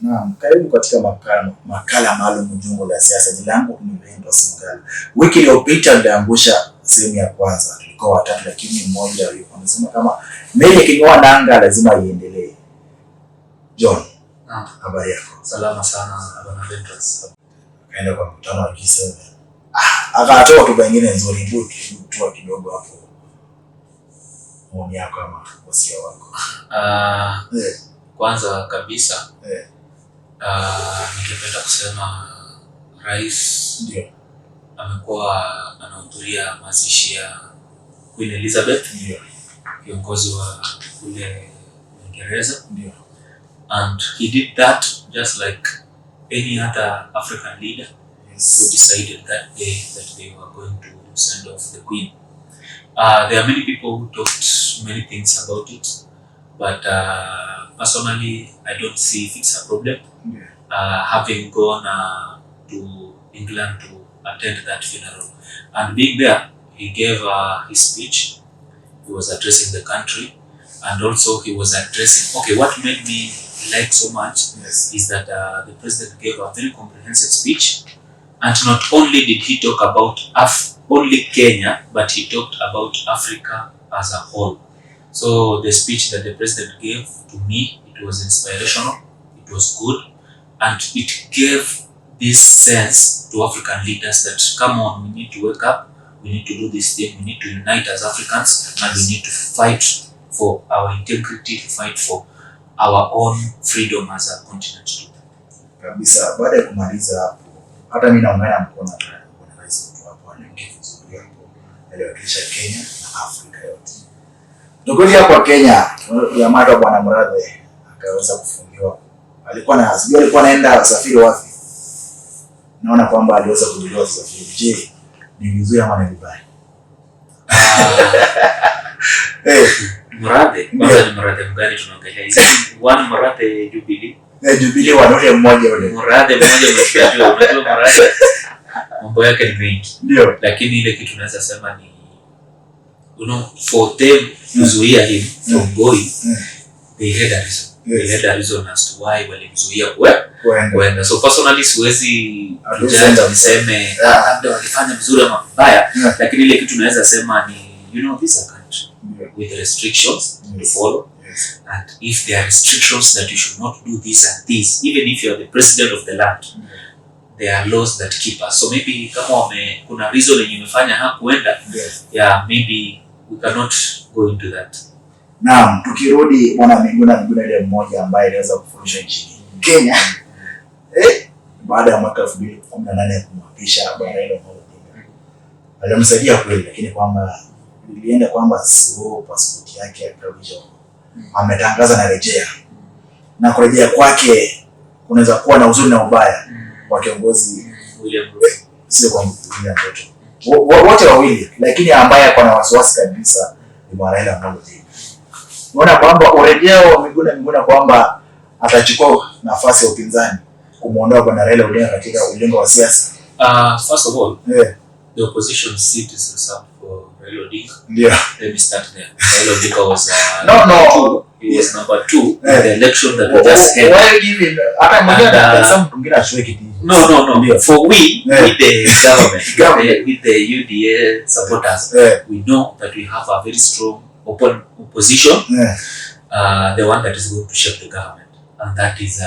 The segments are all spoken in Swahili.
Naam, karibu katika makala maalum Jungu la Siasa. Jina langu ni Miguna. Wiki iliyopita niliangusha sehemu ya kwanza. Tulikuwa watatu lakini mmoja alisema kama meli iking'oa nanga lazima iendelee. John, habari yako? Salama sana bwana Ventress. Kaenda kwa mkutano wa G7. Akatoa hotuba nyingine nzuri, tu kidogo hapo. Maoni yako kama wasia wako? Kwanza kabisa ningependa kusema rais ndio amekuwa anahudhuria mazishi ya Queen Elizabeth, ndio kiongozi wa kule Uingereza, ndio, and he did that just like any other African leader who decided that day that they were going to send off the Queen. There are many people who talked many things about it, but personally, I don't see if it's a problem. Having gone to England to attend that funeral and being there, he gave his speech. He was addressing the country, and also he was addressing. Okay, what made me like so much is that the president gave a very comprehensive speech, and not only did he talk about only Kenya, but he talked about Africa as a whole. So the speech that the president gave, to me, it was inspirational, it was good, and it gave this sense to African leaders that, come on, we need to wake up, we need to do this thing, we need to unite as Africans, and we need to fight for our integrity, to fight for our own freedom as a continent. Kabisa, baada ya kumaliza hapo, hata mimi naungana mkono na rais wetu hapo, anaongea vizuri hapo, aliwakilisha Kenya na Afrika yote. Tukoja kwa Kenya, ya mada bwana Murathe akaweza kufungiwa. Alikuwa anaenda usafiri wapi? Naona kwamba aliweza kujibiwa usafiri. Je, ni vizuri ama ni vibaya? Murathe, kwanza ni Murathe mgani tunaongelea? Hizi one Murathe Jubilee. Jubilee wanaona mmoja ule. Murathe mmoja mshajua, unajua Murathe mambo yake ni mengi. Ndio. Lakini ile kitu naweza sema ni, you know, for them kuzuia him from going, they had a reason. They had a reason as to why walimzuia kwenda. So personally siwezi niseme labda walifanya vizuri ama vibaya, lakini ile kitu naweza sema ni, you know, this is a country with restrictions to follow. And if there are restrictions that you should not do this and this, even if you are the president of the land, there are laws that keep us. So maybe kama kuna reason yenye imefanya hakuenda, maybe we cannot go into that. Naam, tukirudi bwana Miguna ile mmoja ambaye aliweza kufurusha nchini Kenya baada ya mwaka 2018 kumwapisha bwana Raila. Alimsaidia kweli, lakini kwamba ilienda kwamba sio passport yake ya provisional. Ametangaza na rejea. Na kurejea kwake kunaweza kuwa na uzuri na ubaya kwa kiongozi William Ruto. Sio kwa William Ruto. Wote wawili, lakini ambaye ako na wasiwasi kabisa ni Raila. Unaona kwamba urejeo wa Miguna kwamba atachukua nafasi ya upinzani kumuondoa bwana Raila Odinga katika ulingo wa siasa. First of all, the opposition seat is reserved for Raila Odinga. Yeah. Let me start there. Raila Odinga was he was number 2 in the election that we just had. Why give him? Hata mmoja some mwingine ashwe kiti. No. For we, with the government, with the UDA supporters, we know that we have a very strong open opposition, the one that is going to shape the government, and that is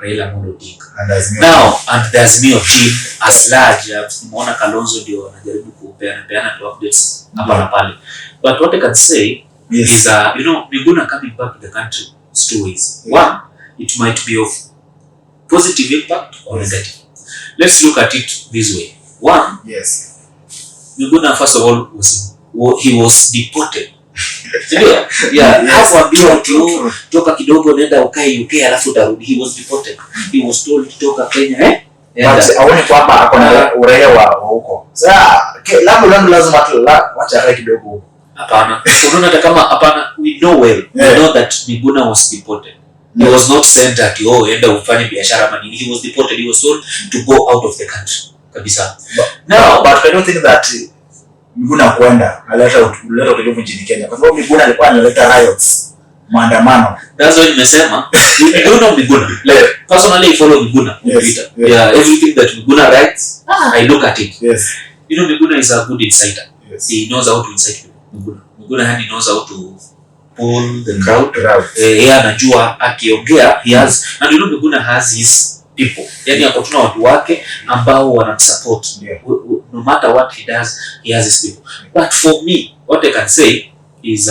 Raila Odinga. And there's me team as large. Mona Kalonzo ndio anajaribu kupeana to updates hapa na pale. But what I can say is, you know, Miguna coming back to the country is two ways. One, it might be of positive impact or negative. Let's look at it this way. One, Miguna first of all he was deported. Hapo ambiwa toka kidogo nenda ukae UK alafu utarudi. He was deported. He was told toka Kenya aone kwamba akona uraia wa huko. Sasa lazima wacha akae kidogo. Hapana. Unaona hata kama hapana, we know well. We know that Miguna was deported. He was not sent at enda ufanye biashara ama nini. He was deported. He was told to go out of the country. Kabisa. Now, but I don't think that Miguna kwenda aleta utulivu nchini Kenya, kwa sababu Miguna alikuwa analeta riots maandamano. That's why nimesema you don't know Miguna. Like personally I follow Miguna on Twitter. Yeah, everything that Miguna writes, I look at it. Yes. You know Miguna is a good inciter. Yes. He knows how to incite people. Miguna he knows how to pull the crowd. Anajua akiongea he has, and you know Miguna has his people. Yani akotuna watu wake ambao wanamsupport. No matter what he does, he has his people. But for me, what I can say is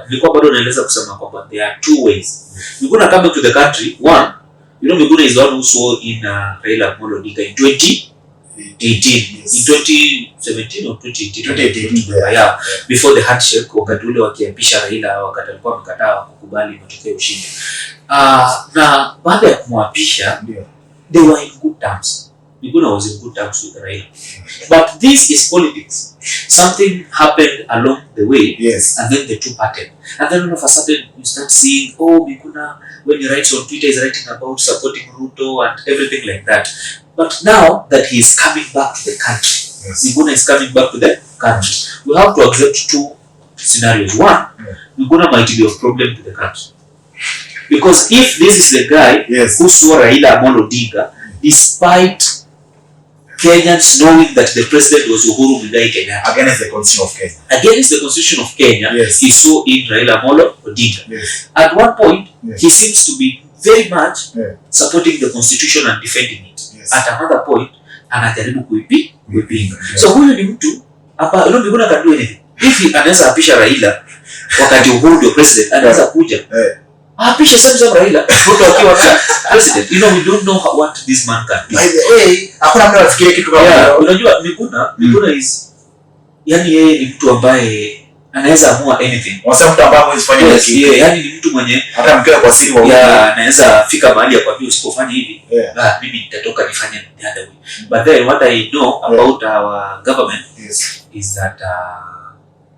nilikuwa bado naeleza kusema kwamba there are two ways. Miguna come to the country. One, you know Miguna is the one who saw in Raila Amolo Odinga in 2018. Yes. In 2017 or 2018. Yeah. Before the handshake, wakati ule wakiapisha Raila, wakati alikuwa amekataa kukubali matokeo ya ushindi. Na baada ya kumwapisha, they were in good terms. Miguna was in good terms with Raila. But this is politics. Something happened along the way, yes, and then the two parted. And then all of a sudden, you start seeing, oh, Miguna, when he writes on Twitter, he's writing about supporting Ruto and everything like that. But now that he is coming back to the country, yes, Miguna is coming back to the country, we have to accept two scenarios. One, Miguna might be a problem to the country. Because if this is the guy, yes, who saw Raila Amolo Odinga, despite Kenyans knowing that the president was Uhuru Muigai Kenyatta, against the constitution of Kenya, against the constitution of Kenya, yes, he saw in Raila Amolo Odinga. Yes. At one point, yes, he seems to be very much, yeah, supporting the constitution and defending it. Yes. At another point, anajaribu kuipinga. Yes. So huyu ni mtu hapa, Miguna can do anything. If he anaweza apisha Raila wakati Uhuru ndio president, anaweza kuja apisha sasa Raila Ruto akiwa president. You know, we don't know what this man can do. By the way, hakuna mtu anafikiria kitu kama hiyo. Unajua Miguna is, yani yeye ni mtu ambaye anaweza amua anything. Wasema mtu ambaye hawezi fanya kitu. Yeah, yani ni mtu mwenye hata mkiwa kwa siri wa anaweza fika mahali akwambia usipofanya hivi, mimi nitatoka nifanye the other way. But then what I know about our government, yes, is that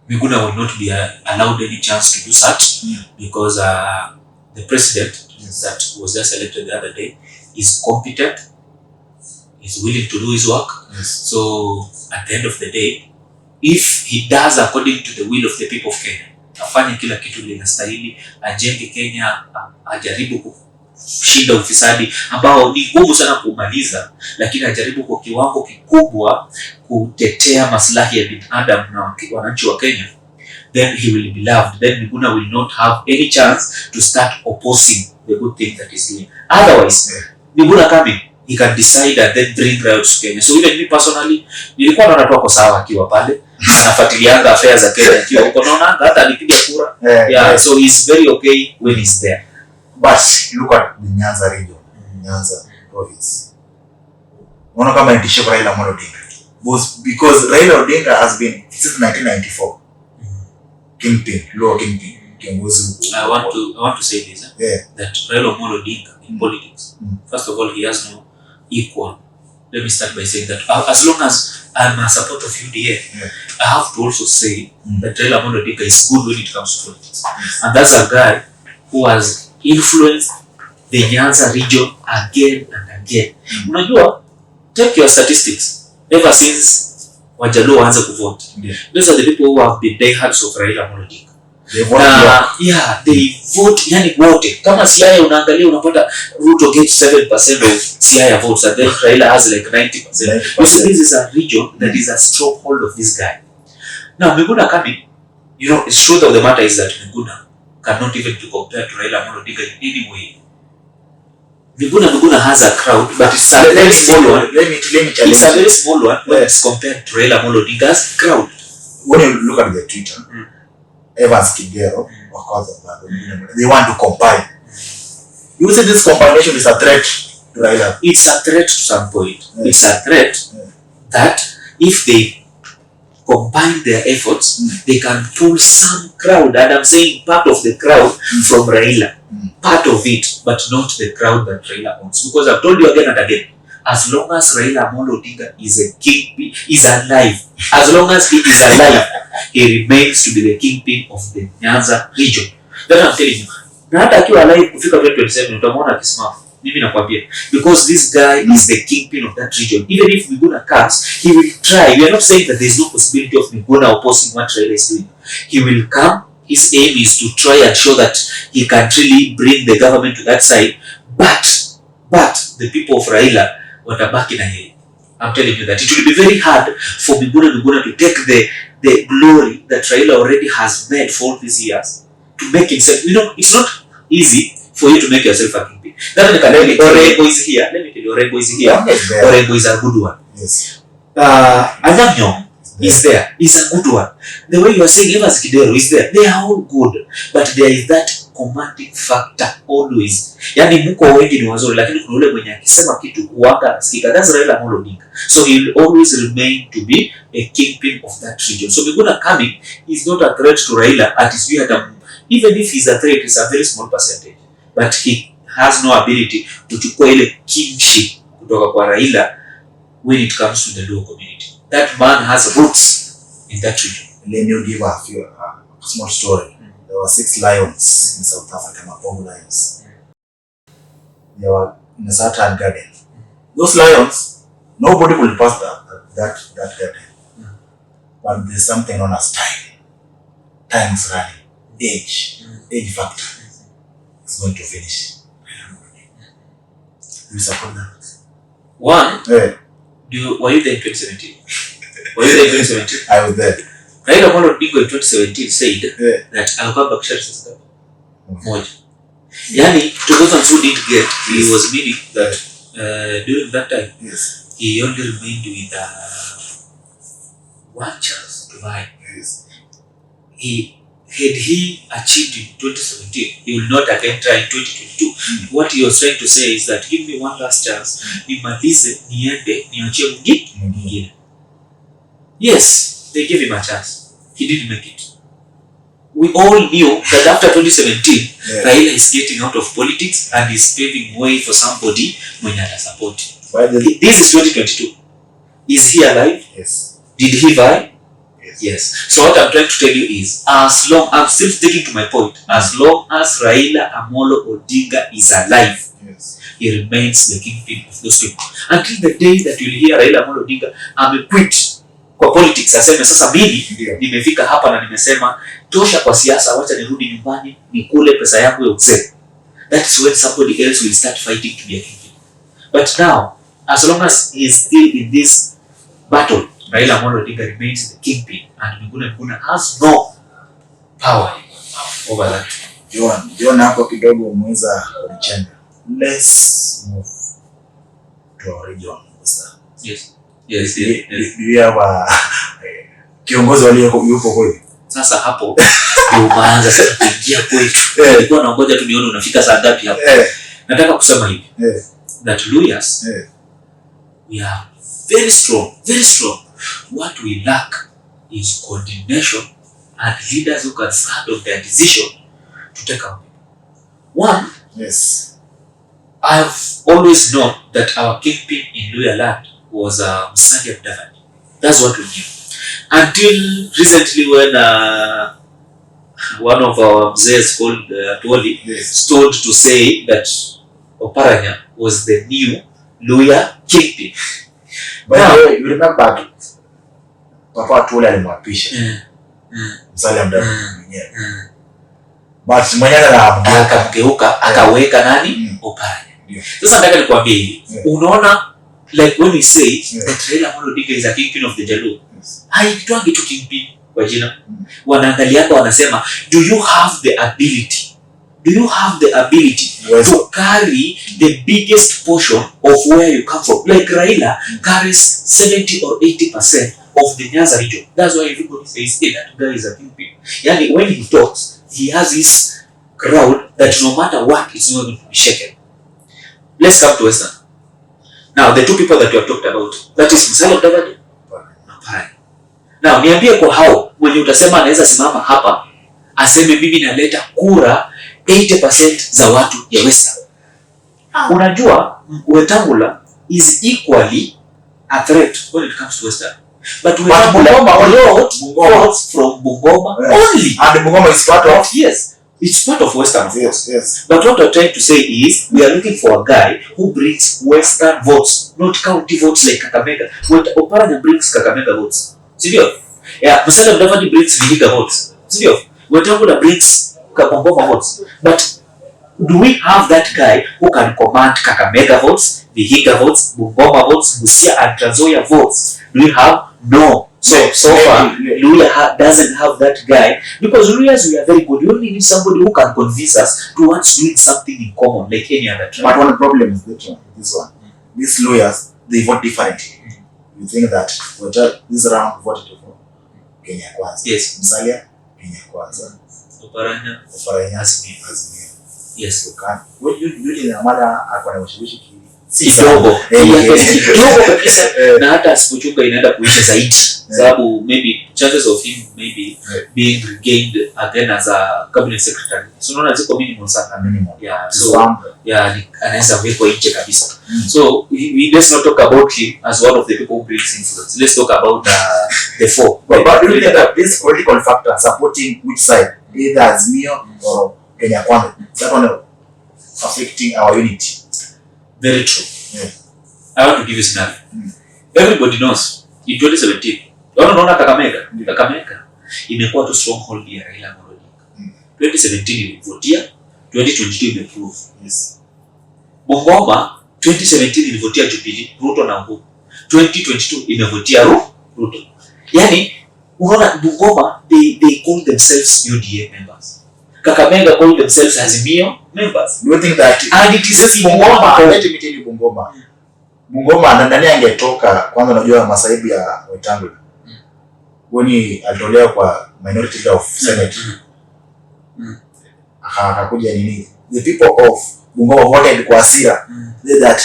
Miguna will not be allowed any chance to do such, because the president, yes, that was just elected the other day is competent, is willing to do his work. Yes. So at the end of the day, if he does according to the will of the people of Kenya, afanye kila kitu linastahili, ajenge Kenya, ajaribu kushinda ufisadi ambao ni ngumu sana kumaliza, lakini ajaribu kwa kiwango kikubwa kutetea maslahi ya binadamu na wananchi wa Kenya, then he will be loved. Then Miguna will not have any chance to start opposing the good thing that he's doing. Otherwise, Miguna coming, he can decide and then bring riots to Kenya. So even me personally, nilikuwa naona tu ako sawa akiwa pale, anafuatilianga affairs za Kenya akiwa huko, naona hata alipiga kura. Yeah, so he's very okay when he's there. But look at the Nyanza region, Nyanza province. Unaona kama ni tishio Raila Amolo Odinga. Because Raila Odinga has been since 1994. Kingpin, lower kingpin. I want to say this, that Raila Amolo Odinga in politics, first of all, he has no equal. Let me start by saying that as long as I'm a supporter of UDA, I have to also say that Raila Amolo Odinga is good when it comes to politics. And that's a guy who has influenced the Nyanza region again and again. Unajua, take your statistics. Ever since Wajaluo waanze kuvote, those are the people who have been diehards of Raila Amolo Odinga. They vote, yani vote. Kama Siaya unaangalia unapata Ruto gets 7% of Siaya votes and then Raila has like 90%. You see, this is a region that is a stronghold of this guy. Now Miguna coming, you know, the truth of the matter is that Miguna cannot even be compared to Raila Amolo Odinga in any way. Miguna has a crowd, but it's a very small one. Let me challenge. It's a very small one when it's compared to Raila Amolo Odinga's crowd. When you look at the Twitter, Evans Kigero, they want to combine. You say this combination is a threat to Raila? It's a threat to some point. It's a threat that if they combine their efforts, they can pull some crowd, and I'm saying part of the crowd from Raila. Part of it, but not the crowd that Raila owns. Because I've told you again and again, as long as Raila Amolo Odinga is a kingpin, is alive, as long as he is alive, he remains to be the kingpin of the Nyanza region. That I'm telling you. Na hata akiwa alive kufika 2027 utamwona akisimama. Mimi nakwambia, because this guy is the kingpin of that region. Even if Miguna comes, he will try. We are not saying that there is no possibility of Miguna opposing what Raila is doing. He will come his aim is to try and show that he can really bring the government to that side, but the people of Raila watabaki na yeye. I'm telling you that it will be very hard for Miguna to take the glory that Raila already has made for all these years to make himself. It's not easy for you to make yourself a kingpin. Let me tell you, Orengo is here. Orengo is a good one. Yes. Anyamnyong is there. Is a good one. The way you are saying Evans Kidero is there. They are all good, but there is that commanding factor always. Yani mko wengi ni wazuri, lakini kuna ule mwenye akisema kitu huanga asikika. That's Raila Amolo Odinga. So he will always remain to be a kingpin of that region. So Miguna coming is not a threat to Raila. At his even if he's a threat, it's a very small percentage. But he has no ability to chukua ile kingship kutoka kwa Raila when it comes to the Luo community. That man has roots in that region. Let me give a small story. There were 6 lions in South Africa, Mapogo lions. They were in a certain garden. Those lions, nobody will pass that garden. But there's something known as time. Time is running. Age factor is going to finish. You support that? One, yeah. Were you there in 2017? Were you there in 2017? I was there. Raila Amolo Odinga in 2017 said that alikuwa bakisha sasa moja. Yani 2002 didn't get, he was meaning that during that time, yes, he only remained with one chance to buy. Yes. Had he achieved in 2017, he will not again try in 2022. What he was trying to say is that give me one last chance, nimalize, niende, niachie mwingine. Yes, they gave him a chance. He didn't make it. We all knew that after 2017, Raila is getting out of politics and is paving way for somebody mwenye atasupport. This is 2022. Is he alive? Yes. Did he vie? Yes. So what I'm trying to tell you is, as long, I'm still sticking to my point, as long as Raila Amolo Odinga is alive, yes, he remains the kingpin of those people. Until the day that you'll hear Raila Amolo Odinga amequit kwa politics, aseme sasa mimi nimefika hapa na nimesema tosha kwa siasa, wacha nirudi nyumbani nikule pesa yangu ya uzee. That is when somebody else will start fighting to be a kingpin. But now, as long as he is still in this battle, Raila Amolo Odinga remains the kingpin, and Miguna has no power over that. John hapo kidogo umeweza kuchenga. Let's move to our region. Yes. Do you have kiongozi yupo kweli? Sasa hapo ndio umeanza sasa kuingia kwetu. Nilikuwa naongoja tu nione unafika saa ngapi hapo. Nataka kusema hivi. That lawyers, we are very strong, very strong. What we lack is coordination and leaders who can stand on their decision to take our people. One, yes, I've always known that our kingpin in Luya land was Musalia Mudavadi. That's what we knew. Until recently when one of our mzees called Tuoli stood to say that Oparanya was the new Luya kingpin. But now, you remember Papa Tuoli alimwapisha Musalia Mudavadi mwenyewe. But mwenyewe akamgeuka akaweka nani? Oparanya. Sasa nataka nikwambie hivi. Unaona, like when we say that Raila Amolo Odinga is a kingpin of the Jaluo, haitwangi tu kingpin kwa jina. Wanaangaliaka wanasema, do you have the ability to carry the biggest portion of where you come from? Like Raila carries 70 or 80% of the Nyanza region. That's why everybody says, hey, that guy is a kingpin. Yani when he talks, he has this crowd that no matter what, it's not going to be shaken. Let's come to Western. Now, the two people that we have talked about, that is Musalia Mudavadi na Oparanya. Now, niambie kwa hao, mwenye utasema anaweza simama hapa, aseme mimi naleta kura 80% za watu ya Western. Unajua, Wetangula is equally a threat when it comes to Western. But Bungoma votes from Bungoma only. And Bungoma is part of? Yes. It's part of Western, of course. Yes. But what I'm trying to say is, we are looking for a guy who brings Western votes, not county votes like Kakamega. What Oparanya brings Kakamega votes. Sindio? Yeah, Musalia Mudavadi brings Vihiga votes. Sindio? Wetangula brings Bungoma votes. But do we have that guy who can command Kakamega votes, Vihiga votes, Bungoma votes, Busia and Trans Nzoia votes? Do we have? No. So far, Luya doesn't have that guy, because Luyas, we are very good. We only need somebody who can convince us towards doing something in common, like any other tribe. But one problem is this one. These lawyers, they vote differently. You think that this round voted for Kenya Kwanza. Yes. Musalia, Kenya Kwanza. Oparanya, Azimio. Yes. You can't. Yule na mada akona ushawishi kidogo. Kidogo kabisa, na hata asipochuka inaenda kuisha zaidi. Sababu maybe chances of him maybe being regained again as a cabinet secretary. So unaona ziko minimum sana. Yeah. So yeah, anaweza kuwekwa nje kabisa. So let's not talk about him as one of the people who brings influence. Let's talk about the four. But do you think that this political factor supporting which side, either Azimio or Kenya Kwanza, that one affecting our unity? Very true. Yeah. I want to give you a scenario. Everybody knows in 2017, unaona Kakamega imekuwa tu stronghold ya Raila Amolo Odinga. 2017 ilivotia, 2022 imeprove. Yes. Bungoma 2017 ilivotia Jubilee, Ruto na Uhuru. 2022 imevotia Ruto. Yani unaona Bungoma they call themselves UDA members. Kakamega call themselves Azimio members. Do you think that and it is Bungoma, let me tell you Bungoma ndani angetoka kwanza, unajua masaibu ya Wetangula. Woni alitolewa kwa minority leader of Senate. Akakuja nini? The people of Bungoma voted kwa hasira. That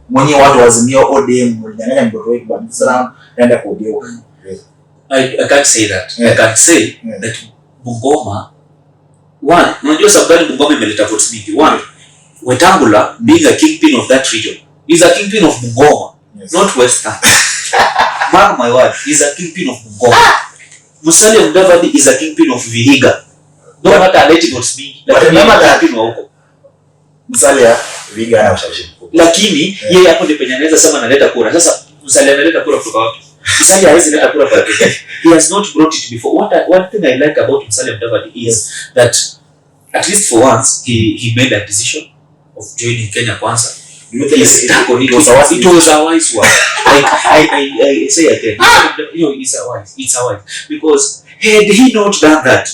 mwenye watu wazimio ODM walinyang'anya mtoto wetu kwa Islam naenda kuogewa. I can't say that. I can say that Bungoma, one, unajua sababu Bungoma imeleta votes mingi. One, Wetangula being a kingpin of that region. He's a kingpin of Bungoma, not Western. Mark my word, he's a kingpin of Bungoma. Musalia Mudavadi is a kingpin of Vihiga. Don't matter let it not be. But remember that kingpin wa huko. Musalia Vihiga ana ushawishi mkubwa. Lakini yeye hapo ndipo anaweza sema analeta kura. Sasa Musalia analeta kura kutoka wapi? Musalia hawezi leta kura kwa yake. He has not brought it before. One thing I like about Musalia Mudavadi is that at least for once he made a decision of joining Kenya Kwanza. It was a wise one. Like I say again, it's a wise. Because had he not done that,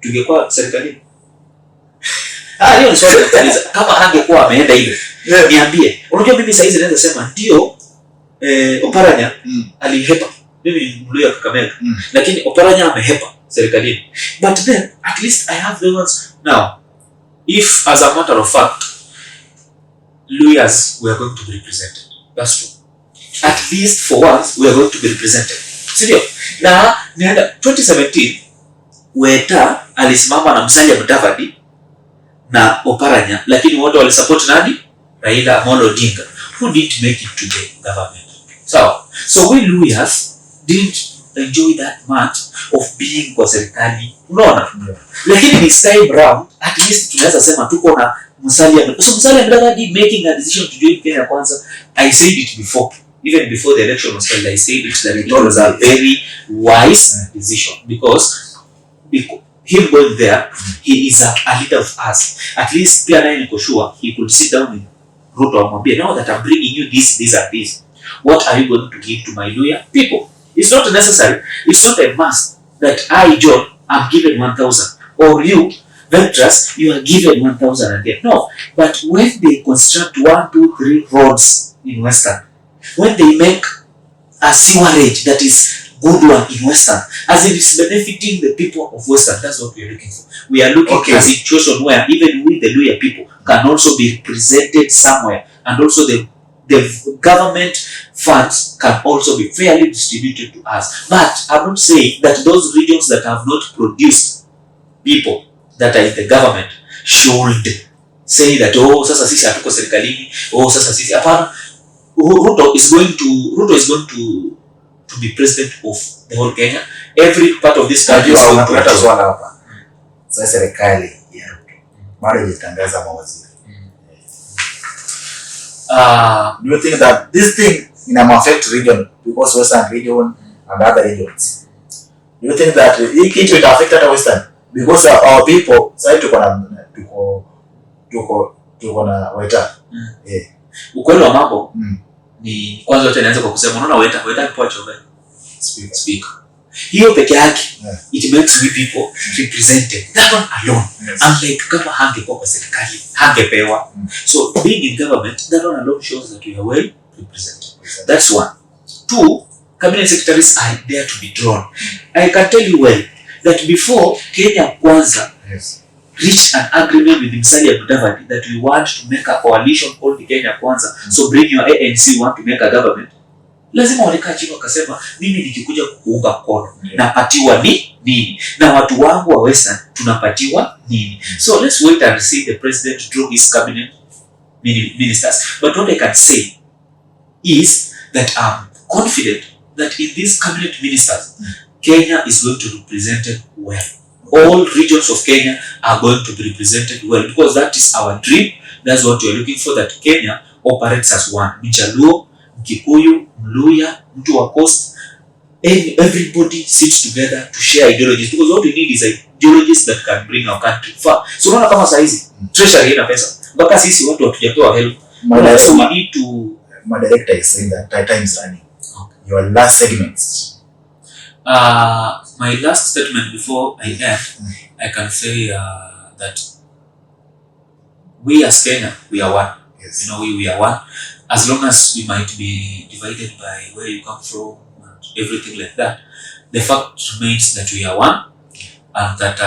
tungekuwa serikali. Hiyo ni swali la kuuliza. Kama angekuwa ameenda ile, niambie. Unajua mimi sasa hizi naweza sema ndio Oparanya alihepa. Mimi mluya Kakamega. Lakini Oparanya amehepa serikalini. But then at least I have the ones now. If as a matter of fact Luyas, we are going to be represented. That's true. At least for once, we are going to be represented. Sindio? Na 2017, Weta alisimama na Musalia Mudavadi na Oparanya, lakini wote walisupport nani? Raila Amolo Odinga, who didn't make it to the government. So we Luyas didn't enjoy that much of being kwa serikali. Unaona? Lakini this time round, at least tunaweza sema tuko na Musalia Mudavadi making a decision to join Kenya Kwanza. I said it before, even before the election was held. I said it that it was a very wise decision because him going there, he is a leader of us. At least pia naye niko sure he could sit down with Ruto amwambie, now that I'm bringing you this and this, what are you going to give to my Luya people? It's not necessary. It's not a must that I, John, am given 1,000 or you Ventress, you are given 1,000 again. No, but when they construct 1, 2, 3 roads in Western, when they make a sewerage that is good one in Western, as it is benefiting the people of Western, that's what we are looking for. We are looking for a situation where even we, the Luya people, can also be represented somewhere, and also the government funds can also be fairly distributed to us. But I'm not saying that those regions that have not produced people that are in the government should say that sasa sisi hatuko serikalini, sasa sisi hapana. Ruto is going to be president of the whole Kenya. Every part of this country is going to hata swala hapa. Sasa serikali ya Ruto bado haitangaza mawaziri. Do you think that this thing in affect region, because Western region and other regions? Do you think that it will affect the Western? because our people sasa tuko na waiter. Ukweli wa mambo ni kwanza yote inaanza kwa kusema unaona waiter kwa choga speaker. Hiyo peke yake it makes we people represented. That one alone. Unlike kama hangekuwa kwa serikali, hangepewa. So being in government, that one alone shows that we are well represented. That's one. Two, cabinet secretaries are there to be drawn. I can tell you well that before Kenya Kwanza reached an agreement with Musalia Mudavadi that we want to make a coalition called the Kenya Kwanza, so bring your ANC, want to make a government, lazima walikaa chini wakasema mimi nikikuja kuunga mkono napatiwa nini na watu wangu wa Western tunapatiwa nini. So let's wait and see the president draw his cabinet ministers. But what I can say is that I'm confident that in these cabinet ministers, Kenya is going to be represented well. All regions of Kenya are going to be represented well because that is our dream. That's what we are looking for, that Kenya operates as one. Mjaluo, Mkikuyu, Mluya, mtu wa Coast, everybody sits together to share ideologies because what we need is ideologies that can bring our country far. So unaona kama saa hizi treasury ina pesa mpaka sisi watu hatujapewa help. So we need to. My director is saying that time is running. Your last segments. My last statement before I end, I can say that we as Kenya, we are one. Yes. You know, we are one. As long as we might be divided by where you come from and everything like that, the fact remains that we are one, and that